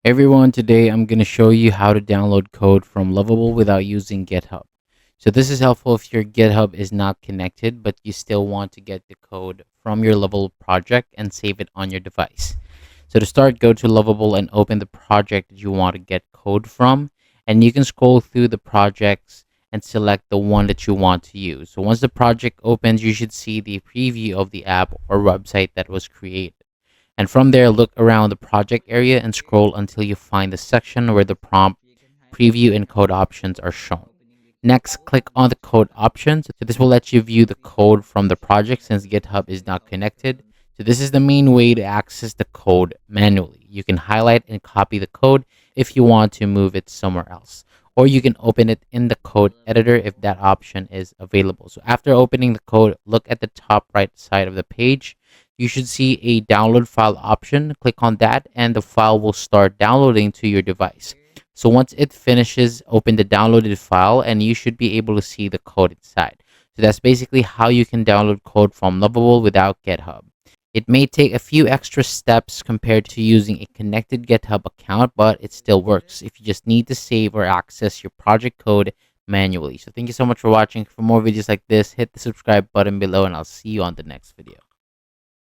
Everyone, today I'm going to show you how to download code from Lovable without using GitHub. So this is helpful if your GitHub is not connected, but you still want to get the code from your Lovable project and save it on your device. So to start, go to Lovable and open the project that you want to get code from, and you can scroll through the projects and select the one that you want to use. So once the project opens, you should see the preview of the app or website that was created. And from there, look around the project area and scroll until you find the section where the prompt, preview, and code options are shown. Next, click on the code options. So this will let you view the code from the project since GitHub is not connected. So this is the main way to access the code manually. You can highlight and copy the code if you want to move it somewhere else. Or you can open it in the code editor if that option is available. So after opening the code, look at the top right side of the page. You should see a download file option. Click on that and the file will start downloading to your device. So once it finishes, open the downloaded file and you should be able to see the code inside. So that's basically how you can download code from Lovable without GitHub. It may take a few extra steps compared to using a connected GitHub account, but it still works if you just need to save or access your project code manually. So thank you so much for watching. For more videos like this, hit the subscribe button below and I'll see you on the next video.